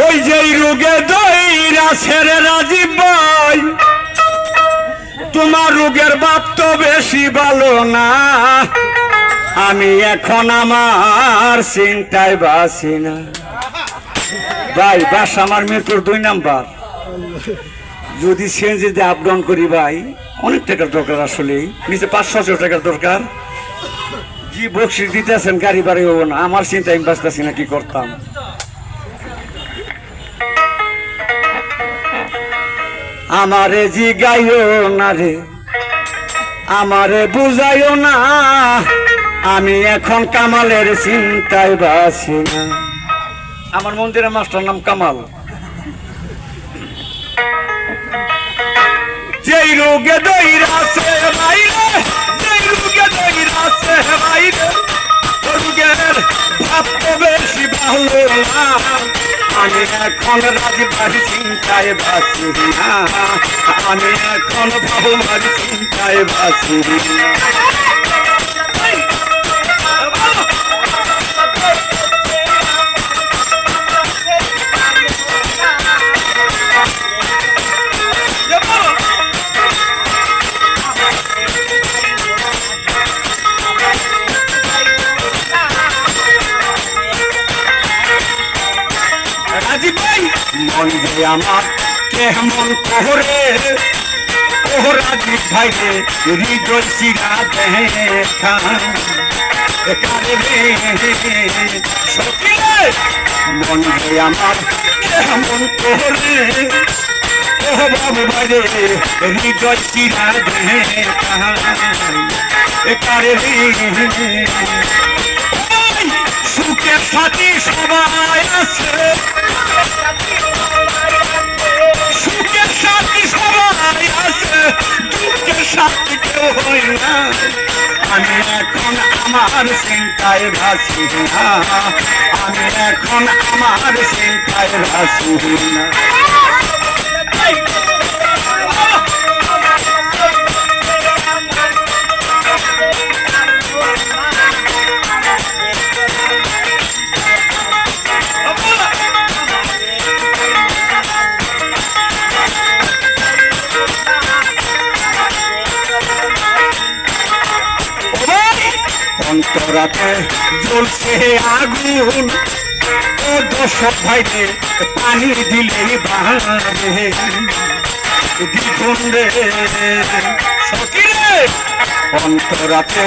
ওই যে রোগে দইরা ছেড়ে রাজীব ভাই, তোমার রোগের বাপ তো বেশি ভালো না। আমি এখন আমার চিন্তায় বাসি না। ভাই বাস আমার মিরপুর 2 নাম্বার। যদি সিএনজিতে আপ ডাউন করি ভাই অনেক টাকার দরকার, আসলে নিচে 500 টাকার দরকার। জি বকশিস দিতেছেন, গাড়ি বাড়ি হবো না। আমার চিন্তায় আমি বাঁচতেছি না, কি করতাম। আমারে জিগাইও না রে, আমারে বুঝাইও না, আমি এখন কামালের চিন্তায় বাসি না। আমার মন্দিরের মাস্টার নাম কামাল। যেই রোগে দইরাছে বাইরে, যেই রোগে দইরাছে বাইরে, রোগের ভাব তো বেশি ভালো না। আমি এখন রাজীব ভাই চিন্তায় বাসি না, আমি এখন বাবু ভাই চিন্তায় বাসি না। মন যে আমার কেমন কোহরে, ওহ রাজীব ভাই রে হৃদয় চিরা দেখা কারে রে সখিলে। মন যে আমার কেমন কোহরে, ওহ বাবু ভাই রে হৃদয় চিরা দেখা কারে রে। সুখের সাথী সবাই আছে, সুখের সাথী সবাই আছে, দুঃখের সাথী কেউ হয় না। আমি এখন আমার চিন্তায় ভাসি না, আমি এখন আমার চিন্তায় ভাসি না। অন্তরাতে জ্বলছে আগুন, ও দর্শক ভাইদের পানি দিলেই বাড়ে দ্বিগুণ রে সখী রে। অন্তরাতে